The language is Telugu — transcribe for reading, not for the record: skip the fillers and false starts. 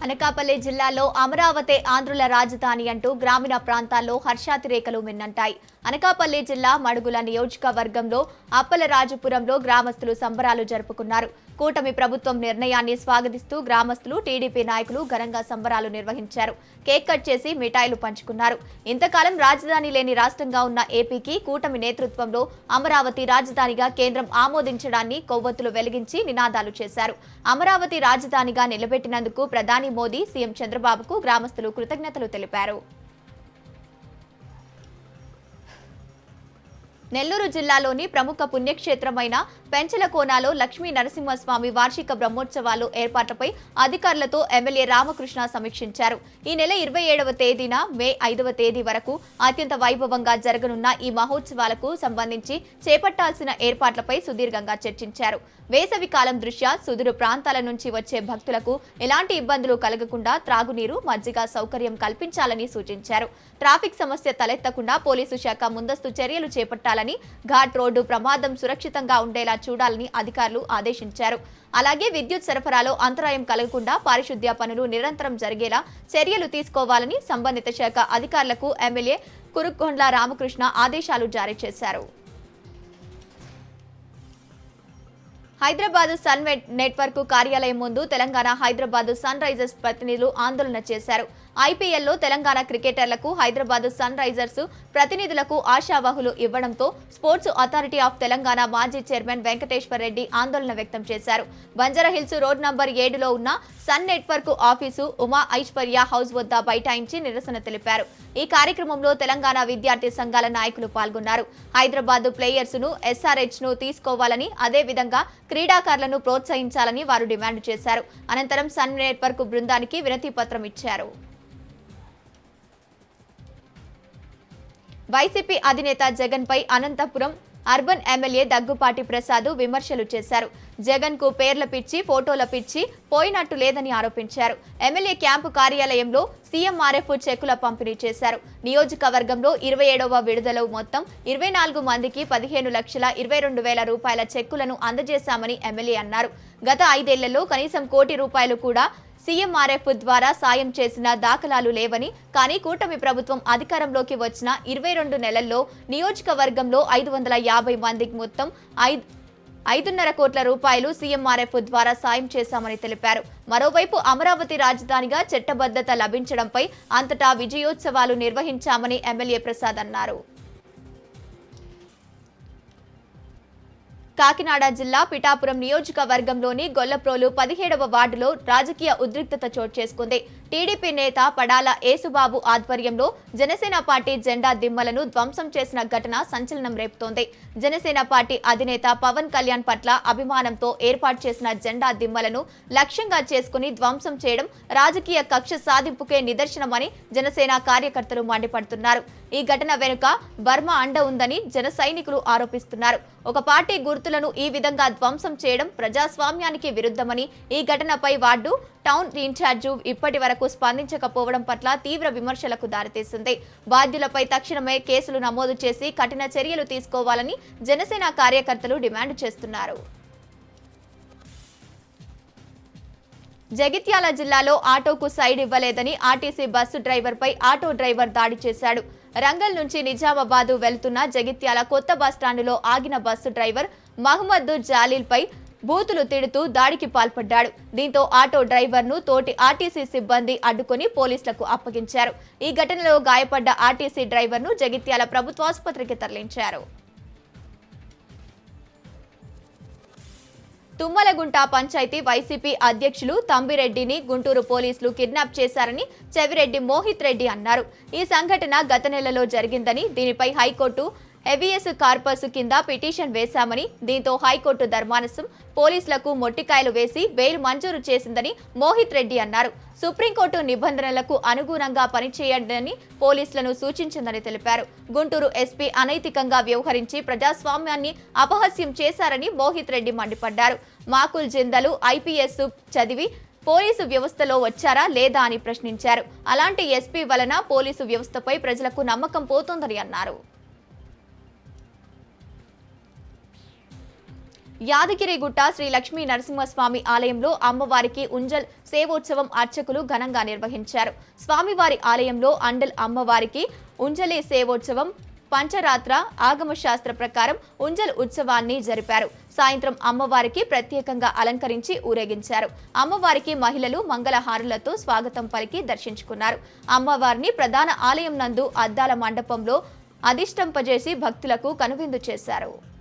అనకాపల్లి జిల్లాలో అమరావతి ఆంధ్రుల రాజధాని అంటూ గ్రామీణ ప్రాంతాల్లో హర్షాతిరేకలు మిన్నంటాయి. అనకాపల్లి జిల్లా మడుగుల నియోజకవర్గంలో అప్పలరాజుపురంలో గ్రామస్తులు సంబరాలు జరుపుకున్నారు. కూటమి ప్రభుత్వం నిర్ణయాన్ని స్వాగతిస్తూ గ్రామస్తులు, టీడీపీ నాయకులు ఘనంగా సంబరాలు నిర్వహించారు. కేక్ కట్ చేసి మిఠాయిలు పంచుకున్నారు. ఇంతకాలం రాజధాని లేని రాష్ట్రంగా ఉన్న ఏపీకి కూటమి నేతృత్వంలో అమరావతి రాజధానిగా కేంద్రం ఆమోదించడాన్ని కొవ్వొత్తులు వెలిగించి నినాదాలు చేశారు. అమరావతి రాజధానిగా నిలబెట్టినందుకు ప్రధాని మోదీ, సీఎం చంద్రబాబుకు గ్రామస్తులు కృతజ్ఞతలు తెలిపారు. నెల్లూరు జిల్లాలోని ప్రముఖ పుణ్యక్షేత్రమైన పెంచలకోనలో లక్ష్మీ నరసింహస్వామి వార్షిక బ్రహ్మోత్సవాలు ఏర్పాట్లపై అధికారులతో ఎమ్మెల్యే రామకృష్ణ సమీక్షించారు. ఈ నెల 27వ తేదీన మే 5వ తేదీ వరకు అత్యంత వైభవంగా జరగనున్న ఈ మహోత్సవాలకు సంబంధించి చేపట్టాల్సిన ఏర్పాట్లపై సుదీర్ఘంగా చర్చించారు. వేసవి కాలం దృష్ట్యా సుదూర ప్రాంతాల నుంచి వచ్చే భక్తులకు ఎలాంటి ఇబ్బందులు కలగకుండా త్రాగునీరు, మజ్జిగ సౌకర్యం కల్పించాలని సూచించారు. ట్రాఫిక్ సమస్య తలెత్తకుండా పోలీసు శాఖ ముందస్తు చర్యలు చేపట్టాలని, ఘాట్ రోడ్డు ప్రమాదం సురక్షితంగా ఉండేలా చూడాలని అధికారులు ఆదేశించారు. అలాగే విద్యుత్ సరఫరాలో అంతరాయం కలగకుండా పారిశుద్ధ్య పనులు నిరంతరం జరిగేలా చర్యలు తీసుకోవాలని సంబంధిత శాఖ అధికారులకు ఎమ్మెల్యే కురుకొండ్ల రామకృష్ణ ఆదేశాలు జారీ చేశారు. హైదరాబాద్ సన్ నెట్వర్క్ కార్యాలయం ముందు తెలంగాణ హైదరాబాద్ సన్ రైజర్స్ ప్రతినిధులు ఆందోళన చేశారు. ఐపీఎల్లో తెలంగాణ క్రికెటర్లకు హైదరాబాద్ సన్ రైజర్స్ ప్రతినిధులకు ఆశావాహులు ఇవ్వడంతో స్పోర్ట్స్ అథారిటీ ఆఫ్ తెలంగాణ మాజీ చైర్మన్ వెంకటేశ్వర్ రెడ్డి ఆందోళన వ్యక్తం చేశారు. బంజారాహిల్స్ రోడ్ నంబర్ 7లో ఉన్న sun network office Uma Aishwarya house వద్ద బైఠాయించి నిరసన తెలిపారు. ఈ కార్యక్రమంలో తెలంగాణ విద్యార్థి సంఘాల నాయకులు పాల్గొన్నారు. హైదరాబాద్ ప్లేయర్స్ ను ఎస్ఆర్హెచ్ ను తీసుకోవాలని, అదేవిధంగా క్రీడాకారులను ప్రోత్సహించాలని వారు డిమాండ్ చేశారు. అనంతరం సన్ నెట్వర్క్ బృందానికి వినతి పత్రం ఇచ్చారు. వైసీపీ అధినేత జగన్ పై అనంతపురం అర్బన్ ఎమ్మెల్యే దగ్గుపాటి ప్రసాద్ విమర్శలు చేశారు. జగన్ కు పేర్ల పిచ్చి, ఫోటోల పిచ్చి పోయినట్టు లేదని ఆరోపించారు. ఎమ్మెల్యే క్యాంపు కార్యాలయంలో సీఎంఆర్ఎఫ్ చెక్కుల పంపిణీ చేశారు. నియోజకవర్గంలో 27వ విడుదల మొత్తం 24 మందికి 15,22,000 రూపాయల చెక్కులను అందజేశామని ఎమ్మెల్యే అన్నారు. గత 5 ఏళ్లలో కనీసం ₹1 కోటి కూడా సీఎంఆర్ఎఫ్ ద్వారా సాయం చేసిన దాఖలాలు లేవని, కానీ కూటమి ప్రభుత్వం అధికారంలోకి వచ్చిన 22 నెలల్లో నియోజకవర్గంలో 550 మందికి మొత్తం 5.5 కోట్ల రూపాయలు సీఎంఆర్ఎఫ్ ద్వారా సాయం చేశామని తెలిపారు. మరోవైపు అమరావతి రాజధానిగా చట్టబద్ధత లభించడంపై అంతటా విజయోత్సవాలు నిర్వహించామని ఎమ్మెల్యే ప్రసాద్ అన్నారు. కాకినాడ జిల్లా పిఠాపురం నియోజకవర్గంలోని గొల్లప్రోలు 17వ వార్డులో రాజకీయ ఉద్రిక్తత చోటు చేసుకుంది. టీడీపీ నేత పడాల యేసుబాబు ఆధ్వర్యంలో జనసేన పార్టీ జెండా దిమ్మలను ధ్వంసం చేసిన ఘటన సంచలనం రేపుతోంది. జనసేన పార్టీ అధినేత పవన్ కళ్యాణ్ పట్ల అభిమానంతో ఏర్పాటు చేసిన జెండా దిమ్మలను లక్ష్యంగా చేసుకుని ధ్వంసం చేయడం రాజకీయ కక్ష సాధింపుకే నిదర్శనమని జనసేన కార్యకర్తలు మండిపడుతున్నారు. ఈ ఘటన వెనుక బర్మా అండ ఉందని జన సైనికులు ఆరోపిస్తున్నారు. ఒక పార్టీ గుర్తులను ఈ విధంగా ధ్వంసం చేయడం ప్రజాస్వామ్యానికి విరుద్ధమని, ఈ ఘటనపై వార్డు టౌన్ ఇన్ఛార్జు ఇప్పటి వరకు స్పందించకపోవడం పట్ల తీవ్ర విమర్శలకు దారితీసింది. బాధ్యులపై తక్షణమే కేసులు నమోదు చేసి కఠిన చర్యలు తీసుకోవాలని జనసేన కార్యకర్తలు డిమాండ్ చేస్తున్నారు. జగిత్యాల జిల్లాలో ఆటోకు సైడ్ ఇవ్వలేదని ఆర్టీసీ బస్సు డ్రైవర్పై ఆటో డ్రైవర్ దాడి చేశాడు. రంగల్ నుంచి నిజామాబాద్ వెళ్తున్న జగిత్యాల కొత్త బస్టాండులో ఆగిన బస్సు డ్రైవర్ మహమ్మద్ జాలీల్ పై బూతులు తిడుతూ దాడికి పాల్పడ్డాడు. దీంతో ఆటో డ్రైవర్ను తోటి ఆర్టీసీ సిబ్బంది అడ్డుకొని పోలీసులకు అప్పగించారు. ఈ ఘటనలో గాయపడ్డ ఆర్టీసీ డ్రైవర్ను జగిత్యాల ప్రభుత్వాసుపత్రికి తరలించారు. తుమ్మలగుంట పంచాయతీ వైసీపీ అధ్యక్షులు తంబిరెడ్డిని గుంటూరు పోలీసులు కిడ్నాప్ చేశారని చెవిరెడ్డి మోహిత్ రెడ్డి అన్నారు. ఈ సంఘటన గత నెలలో జరిగిందని, దీనిపై హైకోర్టు హెవియస్ కార్పస్ కింద పిటిషన్ వేశామని, దీంతో హైకోర్టు ధర్మాసనం పోలీసులకు మొట్టికాయలు వేసి బెయిల్ మంజూరు చేసిందని మోహిత్ రెడ్డి అన్నారు. సుప్రీంకోర్టు నిబంధనలకు అనుగుణంగా పనిచేయండి పోలీసులను సూచించిందని తెలిపారు. గుంటూరు ఎస్పీ అనైతికంగా వ్యవహరించి ప్రజాస్వామ్యాన్ని అపహాస్యం చేశారని మోహిత్ రెడ్డి మండిపడ్డారు. మాకుల్ జిందలు ఐపీఎస్ చదివి పోలీసు వ్యవస్థలో వచ్చారా లేదా అని ప్రశ్నించారు. అలాంటి ఎస్పీ వలన పోలీసు వ్యవస్థపై ప్రజలకు నమ్మకం పోతోందని అన్నారు. యాదగిరిగుట్ట శ్రీ లక్ష్మీ నరసింహస్వామి ఆలయంలో అమ్మవారికి ఉంజల్ సేవోత్సవం అర్చకులు ఘనంగా నిర్వహించారు. స్వామివారి ఆలయంలో అండల్ అమ్మవారికి ఉంజలే సేవోత్సవం పంచరాత్ర ఆగమ శాస్త్ర ప్రకారం ఉంజల్ ఉత్సవాన్ని జరిపారు. సాయంత్రం అమ్మవారికి ప్రత్యేకంగా అలంకరించి ఊరేగించారు. అమ్మవారికి మహిళలు మంగళహారులతో స్వాగతం పలికి దర్శించుకున్నారు. అమ్మవారిని ప్రధాన ఆలయం నందు అద్దాల మండపంలో అధిష్టంపజేసి భక్తులకు కనువిందు చేశారు.